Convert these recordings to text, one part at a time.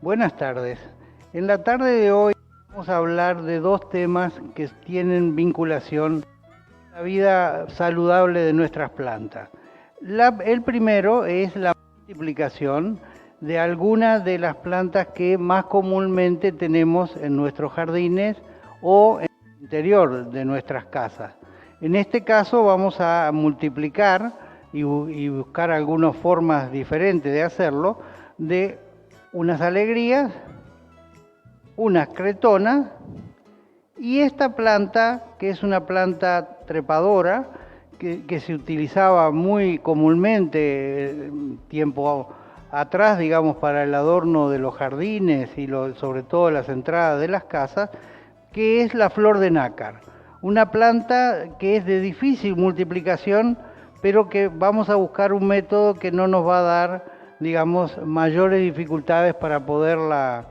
Buenas tardes. En la tarde de hoy vamos a hablar de dos temas que tienen vinculación con la vida saludable de nuestras plantas. El primero es la multiplicación de algunas de las plantas que más comúnmente tenemos en nuestros jardines o en el interior de nuestras casas. En este caso vamos a multiplicar y buscar algunas formas diferentes de hacerlo, de unas alegrías, unas cretonas y esta planta, que es una planta trepadora, que se utilizaba muy comúnmente tiempo atrás, digamos, para el adorno de los jardines y sobre todo las entradas de las casas, que es la flor de nácar. Una planta que es de difícil multiplicación, pero que vamos a buscar un método que no nos va a dar, digamos, mayores dificultades para poderla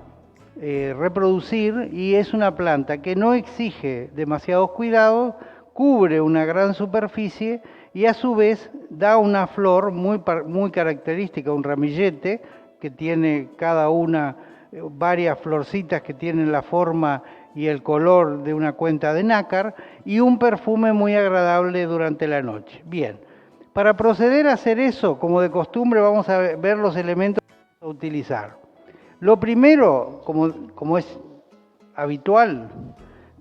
reproducir, y es una planta que no exige demasiados cuidados, cubre una gran superficie y a su vez da una flor muy característica, un ramillete que tiene cada una varias florcitas que tienen la forma y el color de una cuenta de nácar y un perfume muy agradable durante la noche. Bien, para proceder a hacer eso, como de costumbre, vamos a ver los elementos que vamos a utilizar. Lo primero, como es habitual,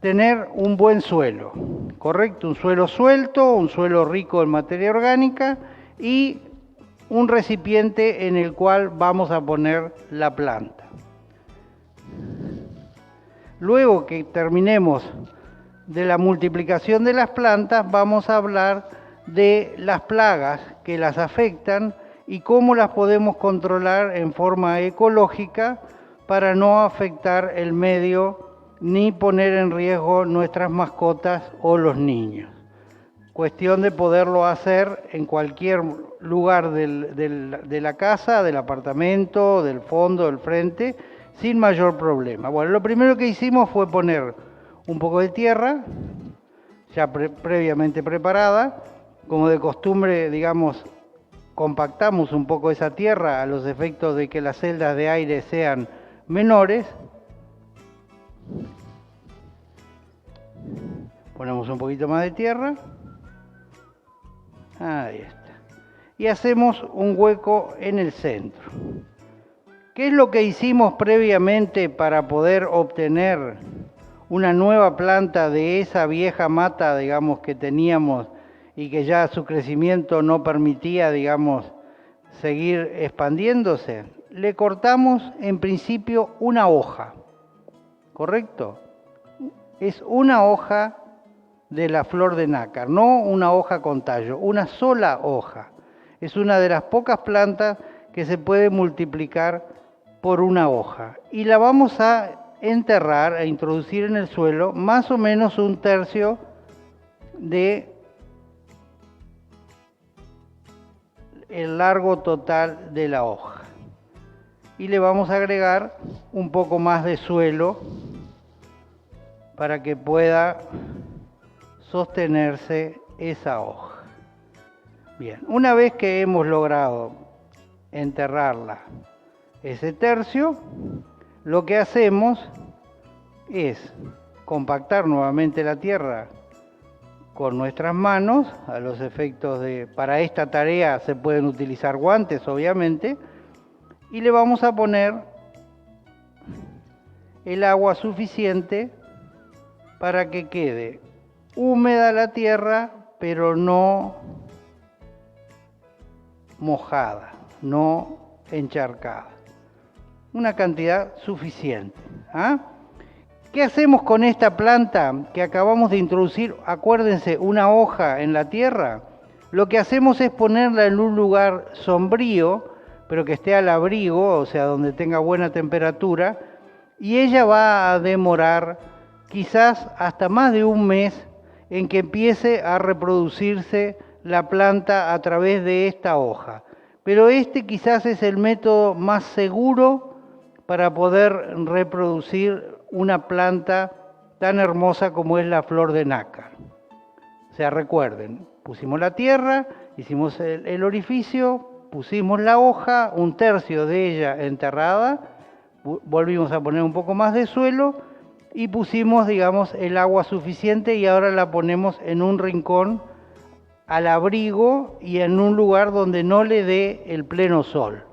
tener un buen suelo, ¿correcto? Un suelo suelto, un suelo rico en materia orgánica y un recipiente en el cual vamos a poner la planta. Luego que terminemos de la multiplicación de las plantas, vamos a hablar de las plagas que las afectan y cómo las podemos controlar en forma ecológica para no afectar el medio ni poner en riesgo nuestras mascotas o los niños. Cuestión de poderlo hacer en cualquier lugar de la casa, del apartamento, del fondo, del frente, sin mayor problema. Bueno, lo primero que hicimos fue poner un poco de tierra, ya previamente preparada. Como de costumbre, digamos, compactamos un poco esa tierra a los efectos de que las celdas de aire sean menores. Ponemos un poquito más de tierra. Ahí está. Y hacemos un hueco en el centro. ¿Qué es lo que hicimos previamente para poder obtener una nueva planta de esa vieja mata, digamos, que teníamos y que ya su crecimiento no permitía, digamos, seguir expandiéndose? Le cortamos en principio una hoja, ¿correcto? Es una hoja de la flor de nácar, no una hoja con tallo, una sola hoja. Es una de las pocas plantas que se puede multiplicar por una hoja. Y la vamos a enterrar, a introducir en el suelo, más o menos un tercio de el largo total de la hoja. Y le vamos a agregar un poco más de suelo para que pueda sostenerse esa hoja. Bien, una vez que hemos logrado enterrarla, ese tercio, lo que hacemos es compactar nuevamente la tierra con nuestras manos, a los efectos de, para esta tarea se pueden utilizar guantes, obviamente, y le vamos a poner el agua suficiente para que quede húmeda la tierra, pero no mojada, no encharcada. Una cantidad suficiente. ¿Ah? ¿Qué hacemos con esta planta que acabamos de introducir? Acuérdense, una hoja en la tierra. Lo que hacemos es ponerla en un lugar sombrío, pero que esté al abrigo, o sea, donde tenga buena temperatura, y ella va a demorar quizás hasta más de un mes en que empiece a reproducirse la planta a través de esta hoja. Pero este quizás es el método más seguro para poder reproducir una planta tan hermosa como es la flor de nácar. O sea, recuerden, pusimos la tierra, hicimos el orificio, pusimos la hoja, un tercio de ella enterrada, volvimos a poner un poco más de suelo y pusimos, digamos, el agua suficiente y ahora la ponemos en un rincón al abrigo y en un lugar donde no le dé el pleno sol.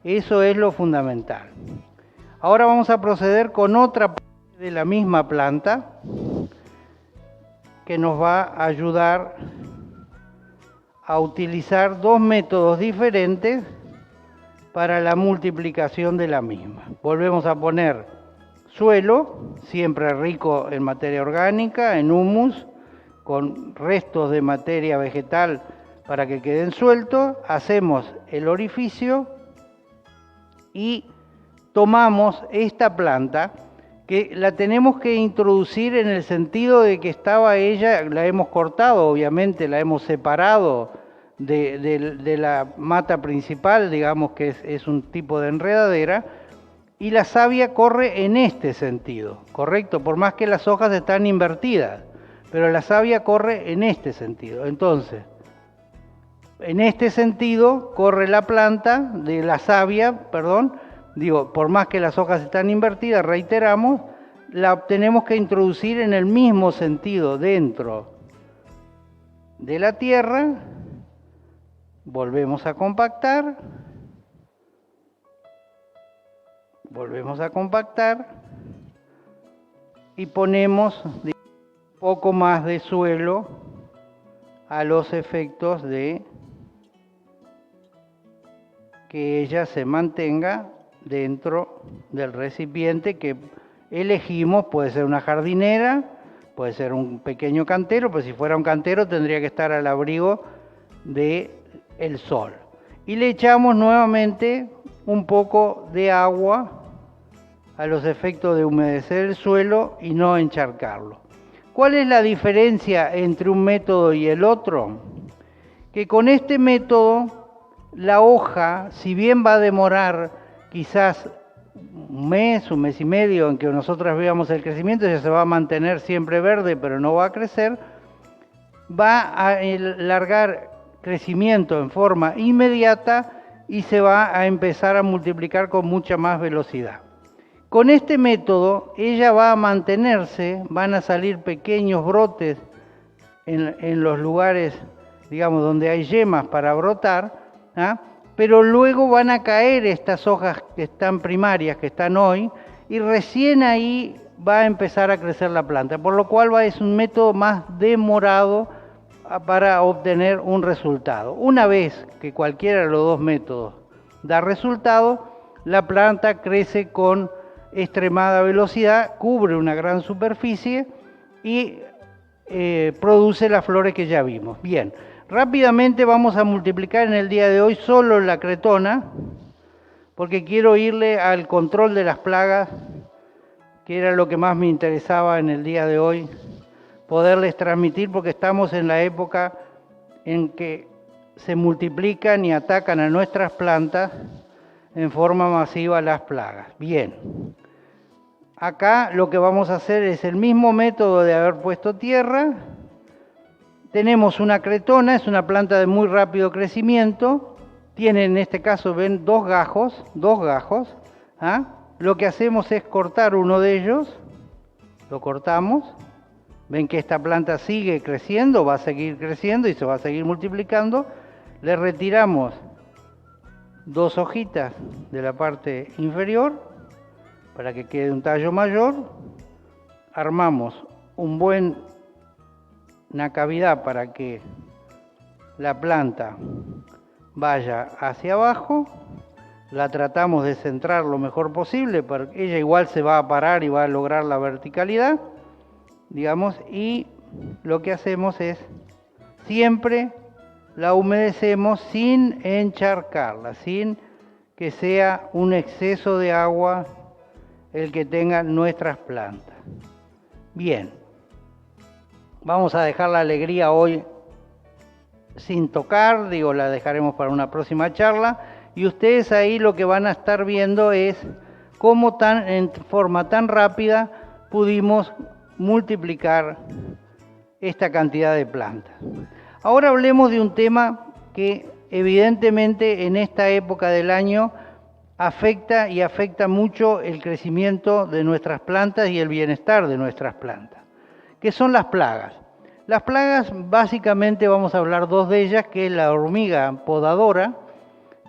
Eso es lo fundamental. Ahora vamos a proceder con otra parte de la misma planta que nos va a ayudar a utilizar dos métodos diferentes para la multiplicación de la misma. Volvemos a poner suelo, siempre rico en materia orgánica, en humus, con restos de materia vegetal para que queden sueltos. Hacemos el orificio y tomamos esta planta que la tenemos que introducir en el sentido de que estaba ella, la hemos cortado, obviamente, la hemos separado de la mata principal, digamos que es un tipo de enredadera, y la savia corre en este sentido, ¿correcto? Por más que las hojas están invertidas, pero la savia corre en este sentido. Entonces, en este sentido corre la planta de la savia, por más que las hojas están invertidas, reiteramos, la tenemos que introducir en el mismo sentido dentro de la tierra. Volvemos a compactar y ponemos un poco más de suelo a los efectos de que ella se mantenga dentro del recipiente que elegimos. Puede ser una jardinera, puede ser un pequeño cantero, pero si fuera un cantero tendría que estar al abrigo del sol. Y le echamos nuevamente un poco de agua a los efectos de humedecer el suelo y no encharcarlo. ¿Cuál es la diferencia entre un método y el otro? Que con este método la hoja, si bien va a demorar quizás un mes y medio en que nosotros veamos el crecimiento, ya se va a mantener siempre verde, pero no va a crecer, va a largar crecimiento en forma inmediata y se va a empezar a multiplicar con mucha más velocidad. Con este método ella va a mantenerse, van a salir pequeños brotes en los lugares, digamos, donde hay yemas para brotar, pero luego van a caer estas hojas que están primarias, que están hoy, y recién ahí va a empezar a crecer la planta, por lo cual es un método más demorado para obtener un resultado. Una vez que cualquiera de los dos métodos da resultado, la planta crece con extremada velocidad, cubre una gran superficie y produce las flores que ya vimos. Bien, rápidamente vamos a multiplicar en el día de hoy solo la cretona, porque quiero irle al control de las plagas, que era lo que más me interesaba en el día de hoy, poderles transmitir, porque estamos en la época en que se multiplican y atacan a nuestras plantas en forma masiva las plagas. Bien, acá lo que vamos a hacer es el mismo método de haber puesto tierra. Tenemos una cretona, es una planta de muy rápido crecimiento, tiene en este caso, ven, dos gajos. Lo que hacemos es cortar uno de ellos, lo cortamos. Ven que esta planta sigue creciendo, va a seguir creciendo y se va a seguir multiplicando. Le retiramos dos hojitas de la parte inferior para que quede un tallo mayor. Armamos una cavidad para que la planta vaya hacia abajo. La tratamos de centrar lo mejor posible, porque ella igual se va a parar y va a lograr la verticalidad, digamos, y lo que hacemos es siempre la humedecemos sin encharcarla, sin que sea un exceso de agua el que tengan nuestras plantas. Bien, vamos a dejar la alegría hoy sin tocar, la dejaremos para una próxima charla, y ustedes ahí lo que van a estar viendo es cómo en forma tan rápida pudimos multiplicar esta cantidad de plantas. Ahora hablemos de un tema que evidentemente en esta época del año afecta mucho el crecimiento de nuestras plantas y el bienestar de nuestras plantas. ¿Qué son las plagas? Las plagas, básicamente vamos a hablar dos de ellas, que es la hormiga podadora,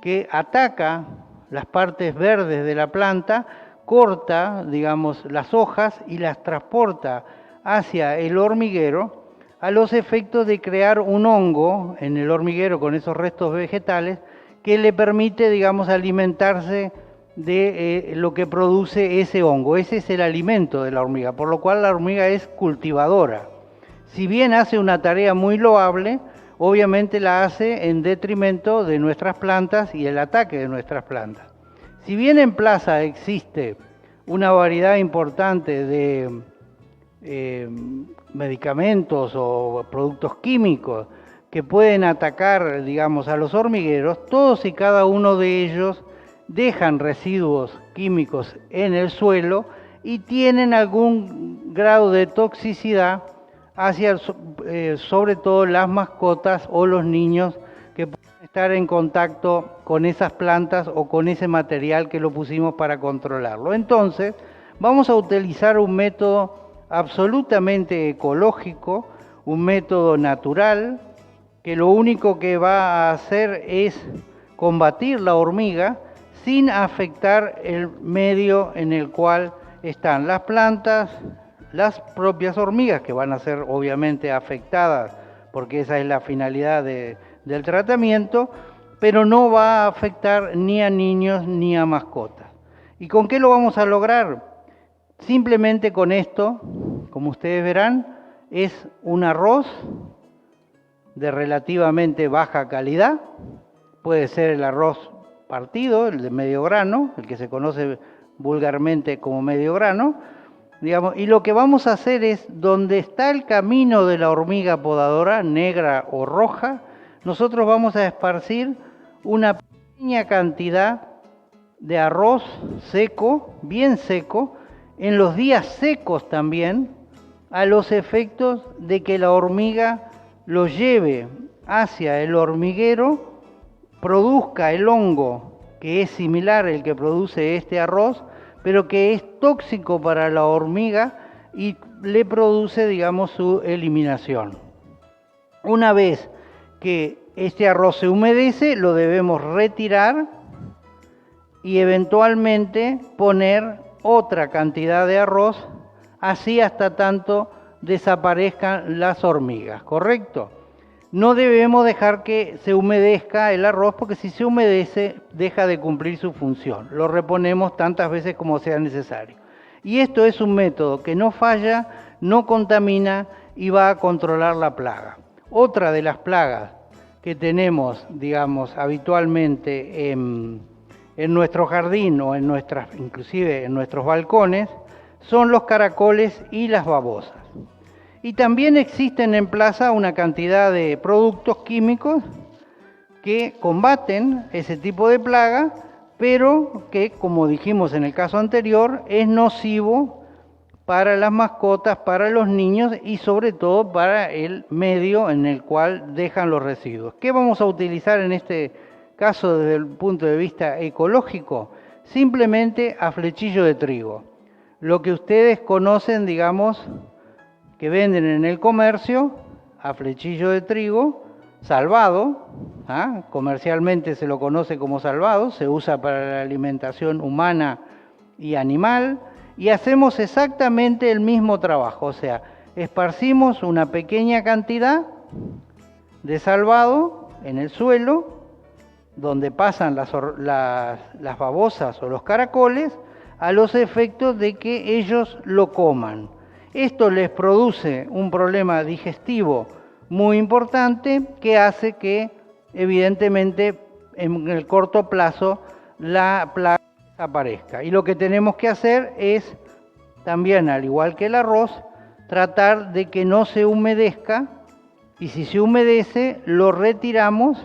que ataca las partes verdes de la planta, corta, digamos, las hojas y las transporta hacia el hormiguero a los efectos de crear un hongo en el hormiguero con esos restos vegetales que le permite, digamos, alimentarse de lo que produce ese hongo. Ese es el alimento de la hormiga, por lo cual la hormiga es cultivadora. Si bien hace una tarea muy loable, obviamente la hace en detrimento de nuestras plantas y el ataque de nuestras plantas. Si bien en plaza existe una variedad importante de medicamentos o productos químicos que pueden atacar, digamos, a los hormigueros, todos y cada uno de ellos dejan residuos químicos en el suelo y tienen algún grado de toxicidad hacia sobre todo las mascotas o los niños que pueden estar en contacto con esas plantas o con ese material que lo pusimos para controlarlo. Entonces, vamos a utilizar un método absolutamente ecológico, un método natural, que lo único que va a hacer es combatir la hormiga sin afectar el medio en el cual están las plantas, las propias hormigas, que van a ser obviamente afectadas, porque esa es la finalidad del tratamiento, pero no va a afectar ni a niños ni a mascotas. ¿Y con qué lo vamos a lograr? Simplemente con esto, como ustedes verán, es un arroz de relativamente baja calidad. Puede ser el arroz partido, el de medio grano, el que se conoce vulgarmente como medio grano, digamos, y lo que vamos a hacer es, donde está el camino de la hormiga podadora, negra o roja, nosotros vamos a esparcir una pequeña cantidad de arroz seco, bien seco, en los días secos también, a los efectos de que la hormiga lo lleve hacia el hormiguero, produzca el hongo que es similar al que produce este arroz, pero que es tóxico para la hormiga y le produce, digamos, su eliminación. Una vez que este arroz se humedece, lo debemos retirar y eventualmente poner otra cantidad de arroz, así hasta tanto desaparezcan las hormigas, ¿correcto? No debemos dejar que se humedezca el arroz, porque si se humedece deja de cumplir su función. Lo reponemos tantas veces como sea necesario. Y esto es un método que no falla, no contamina y va a controlar la plaga. Otra de las plagas que tenemos, digamos, habitualmente en nuestro jardín o inclusive en nuestros balcones, son los caracoles y las babosas. Y también existen en plaza una cantidad de productos químicos que combaten ese tipo de plaga, pero que, como dijimos en el caso anterior, es nocivo para las mascotas, para los niños y sobre todo para el medio en el cual dejan los residuos. ¿Qué vamos a utilizar en este caso desde el punto de vista ecológico? Simplemente a flechillo de trigo. Lo que ustedes conocen, digamos, que venden en el comercio, a flechillo de trigo, salvado, comercialmente se lo conoce como salvado, se usa para la alimentación humana y animal, y hacemos exactamente el mismo trabajo, o sea, esparcimos una pequeña cantidad de salvado en el suelo, donde pasan las babosas o los caracoles, a los efectos de que ellos lo coman. Esto les produce un problema digestivo muy importante que hace que, evidentemente, en el corto plazo la plaga desaparezca. Y lo que tenemos que hacer es, también al igual que el arroz, tratar de que no se humedezca, y si se humedece lo retiramos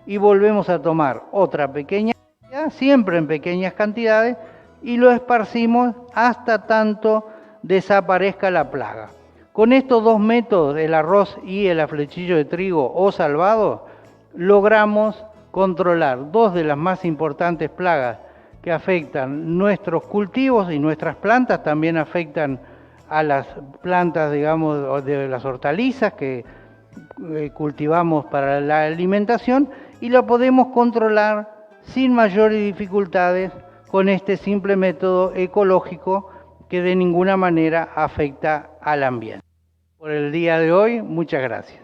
y volvemos a tomar otra pequeña cantidad, siempre en pequeñas cantidades, y lo esparcimos hasta tanto desaparezca la plaga. Con estos dos métodos, el arroz y el a flechillo de trigo o salvado, logramos controlar dos de las más importantes plagas que afectan nuestros cultivos y nuestras plantas, también afectan a las plantas, digamos, de las hortalizas que cultivamos para la alimentación, y lo podemos controlar sin mayores dificultades con este simple método ecológico que de ninguna manera afecta al ambiente. Por el día de hoy, muchas gracias.